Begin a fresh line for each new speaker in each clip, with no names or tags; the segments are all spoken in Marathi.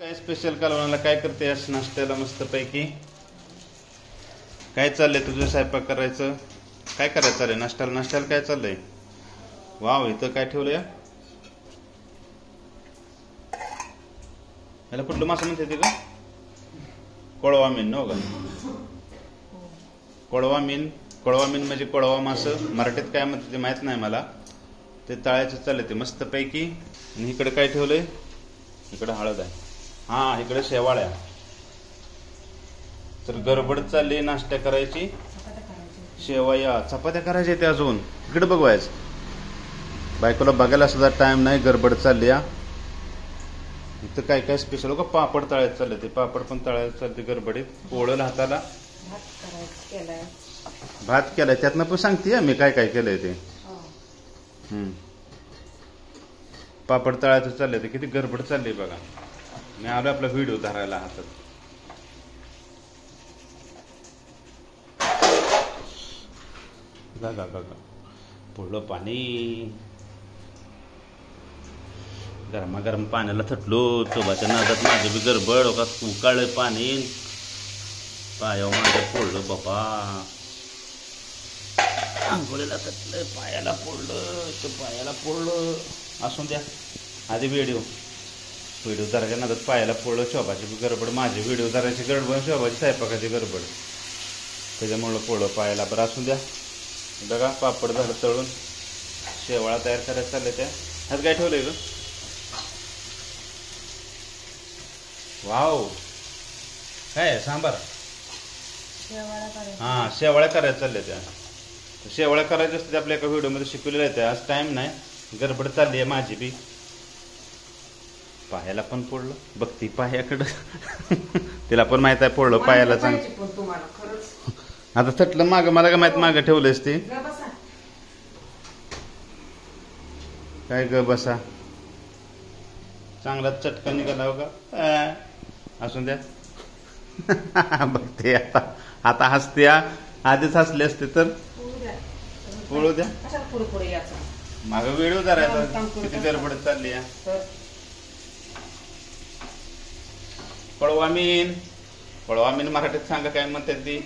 काय स्पेशल कालवणाला काय करते नाश्त्याला मस्त पैकी? काय चाललंय तुझं? स्वयंपाक करायचं? काय करायचं चाललंय नाश्त्याला काय चाललंय? वाव, इथं काय ठेवलंय? याला कुठलं मासं म्हणते ते का? कोळवा मीन नव्ह का? कोळवा मीन म्हणजे कोळवा मासं. मराठीत काय म्हणते ते माहित नाही मला. ते तळायचं चाललंय ते मस्त पैकी. आणि इकडे काय ठेवलंय? इकडे हळद आहे. हा, इकडे शेवाळ्या. तर गडबड चालली नाश्ता करायची. शेवया चपात्या करायच्या ते अजून. इकडे बघवायचं. बायकोला बघायला सुद्धा टाइम नाही, गडबड चालली. इथं काय काय स्पेशल का पापड तळायचं चालले ते. पापड पण तळायचं चालते गडबडीत. पोळलं हाताला. भात केलाय. त्यातनं पण सांगते मी काय काय केलंय ते. पापड तळायचं चाललंय ते. किती गडबड चालली बघा. मी आलो आपला व्हिडिओ धरायला हातात. गा गा गा गा पुढलं पाणी. गरमागरम पाण्याला थटलो. चोबाच्या नादात माझं बी गडबड. उकाळलं पाणी. पायावर माझं पोळलं बाबा. आंघोळीला थटलं. पायाला पोळलं. असून द्या. आधी व्हिडिओ धरायच्या नादात पायाला पोळलं. शोभाची बी गडबड. माझी व्हिडिओ धरायची गडबड. शोभाची स्वयंपाकाची गडबड. त्याच्यामुळं पोळलं पायाला. बरं असून द्या. बघा पापड झालं तळून. शेवाळा तयार करायला चालले त्या. ह्यात काय ठेवलंय ग? वाव, काय सांबार? हा, शेवाळ्या करायला चालल्या त्या. शेवाळ्या करायच्या असते आपल्या एका व्हिडिओमध्ये शिकवलेल्या आहेत. आज टाइम नाही, गडबड चालली आहे माझी बी. पायाला पण पोळलं. बघती पायाकडं. तिला पण माहित आहे पोळलं पायाला चांगलं. आता थटलं मागं. मला काय माहित मागं ठेवलंयस ते. काय ग बसा. चांगला चटका निघाला हो का? असून द्या. बघते आता हसते. आधीच हसले असते तर पोळू द्या. मागं व्हिडिओ धरायचा. किती गडबड चालली. कोळवा मीन मराठीत सांगा काय म्हणतात ती.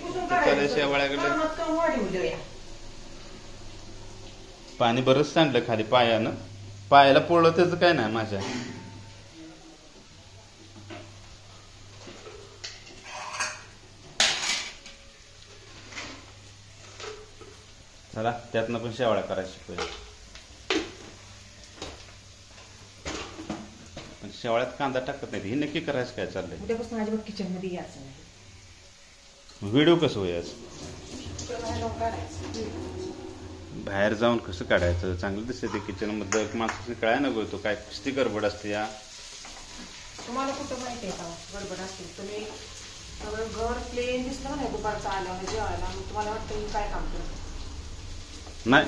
शेवाळ्याकडे पाणी बरंच सांडलं खाली पायानं. पायाला पोळलं त्याचं काय नाही माझ्या. चला, त्यातनं पण शेवाळ्या करायला शिकूया. पण शेवाळ्यात कांदा टाकत नाही. हे नक्की करायचं काय चाललंय?
उद्यापासून अजिबात किचन मध्ये यायचं नाही.
व्हिडिओ कसं होयाच? बाहेर जाऊन कसं काढायचं? चांगलं दिसते ते किचन मध्ये. माणसाने कळाय नको तो काय किती गडबड असते या.
तुम्हाला कुठं माहिती आहे का गडबड असते? तुम्ही सगळं घर प्लेन दिसलं नाही दुपारचं आल्यावर जेवायला, मग तुम्हाला वाटतं मी काय काम करतो.
नाही,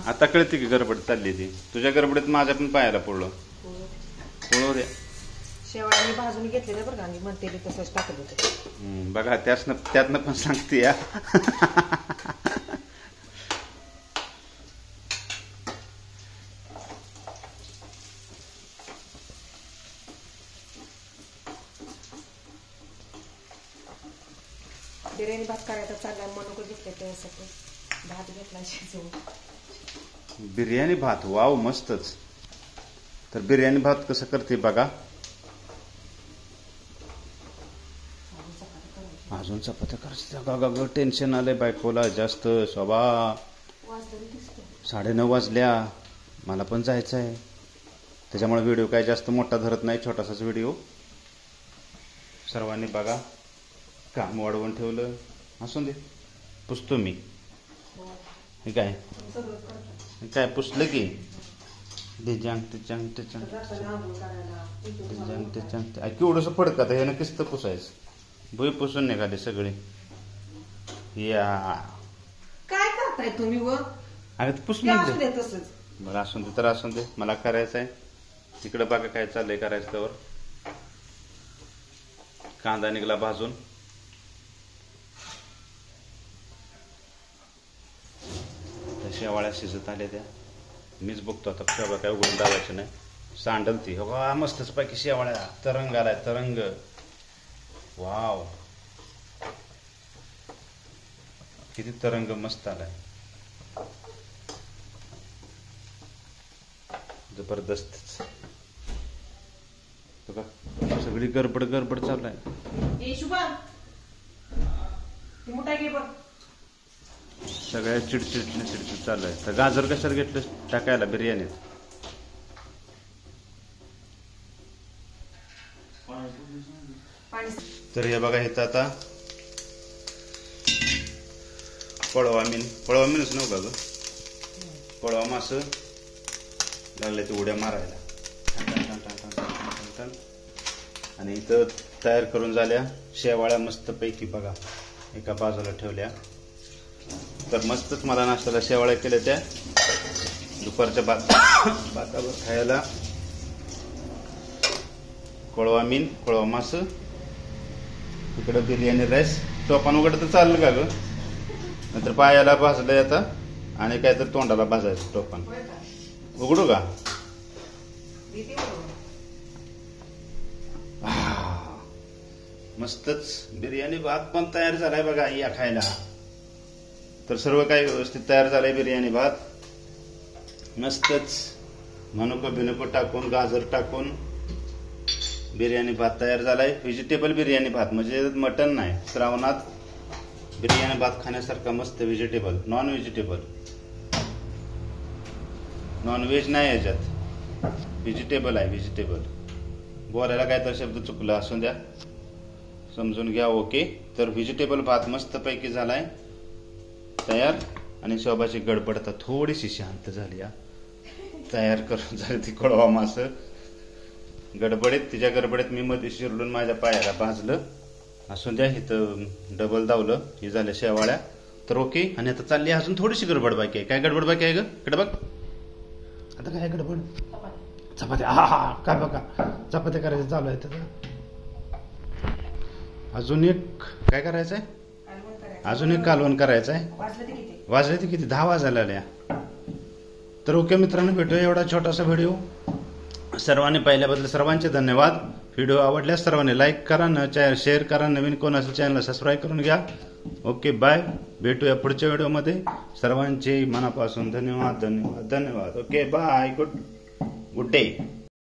आता कळते की गडबड चालली ती. तुझ्या गडबडीत माझ्या पण पायाला पोळलं. पोळू दे.
शेवाळ्याने भाजून घेतलेलं बरं का. म्हणते तसंच टाकत होते.
बघा त्यातनं पण सांगते या.
बिर्याणी भात करायचा चाललाय. मनुक घेतले त्यासाठी भात घेतला शिजवून.
बिर्याणी भात वाव मस्तच. तर बिर्याणी भात कसं करते बघा. अजून चपात्या करायचं. टेन्शन आलंय बायकोला जास्त. 9:30 वाजल्या. मला पण जायचं आहे. त्याच्यामुळे व्हिडिओ काय जास्त मोठा धरत नाही. छोटासाच व्हिडिओ. सर्वांनी बघा. काम वाढवून ठेवलं. असून दे. पुसतो मी. हे काय पुसलं की केवढंसं पडकं. ह्यानं किस्त पुसायचं. भुई पुसून निघाले सगळे. या
काय करताय तुम्ही? व
अगं पुस म्हणजे बरं असून दे. तर असून दे. मला करायचं आहे. तिकडे बघा काय चाललंय करायचं. त्यावर कांदा निघाला भाजून. शेवाळ्या शिजत आल्या त्या. मीच बघतो आता. शेवाळ्या काय उघडून दाबायचं नाही. सांडलती हो का, मस्तच पैकी शेवाळ्या. तरंग आलाय तरंग. वाव, किती तरंग मस्त आलाय. जबरदस्त. बघा सगळी गडबड गडबड चालू आहे.
ए शुभा, ती मोठा घे बघ.
सगळ्या चिडचिड चालू आहे. तर गाजर कशाला घेतलं टाकायला बिर्याणीत?
पाणी.
तर हे बघा इथं आता पळवा मीनच नव्हता ग, पळवा मास लागले ते उड्या मारायला. आणि इथं तयार करून झाल्या शेवाळ्या मस्त पैकी बघा एका बाजूला ठेवल्या. तर मस्तच मला नाश्त्याला शेवाळ्या केल्या त्या दुपारच्या भातावर खायला. कोळवा मास, इकडं बिर्याणी राईस. टोपान उघड तर चाललं का ग? नंतर पायाला भाजलंय आता आणि काय तर तोंडाला भाजायचं टोपान. उघडू का? मस्तच बिर्याणी भात पण तयार झालाय बघा या खायला. तर सर्व काही व्यवस्थित तयार झालंय. बिर्याणी भात मस्तच मनुको बिनुको टाकून गाजर टाकून बिर्याणी भात तयार झालाय. व्हेजिटेबल बिर्याणी भात म्हणजे मटन नाही. श्रावणात बिर्याणी भात खाण्यासारखा मस्त vegetable, non vegetable. Non veg नाही याच्यात, व्हेजिटेबल आहे व्हेजिटेबल. बोलायला काय तर शब्द चुकला असून द्या, समजून घ्या. ओके. तर व्हेजिटेबल भात मस्त पैकी झालाय तयार. आणि शोभाची गडबड आता थोडीशी शांत झाली. तयार करून झाली ती कोळवा मास. गडबडीत तिच्या गडबडीत मी मध्ये शिरलून माझ्या पायाला भाजलं असून द्या. इथं डबल दावलं. हे झाल्या शेवाळ्या. तर ओके. आणि आता चालली अजून थोडीशी गडबड बाकी आहे. काय गडबड बाकी आहे ग? इकडे बघ आता काय गडबड. चपात्या. हा काय बघा चपात्या करायचं चालू आहे. तर अजून एक काय करायचं आहे? अजून एक कालवण करायचं आहे. वाजले ते किती? 10 वाजायला आल्या. तर ओके मित्रांनो, भेटूया एवढा छोटासा व्हिडिओ. सर्वांनी पाहिल्याबद्दल सर्वांचे धन्यवाद. व्हिडिओ आवडल्यास सर्वांनी लाईक करा, शेअर करा. नवीन कोण असेल चॅनलला सबस्क्राईब करून घ्या. Okay bye. भेटूया पुढच्या व्हिडिओमध्ये. सर्वांचे मनापासून धन्यवाद. Okay bye. Good day.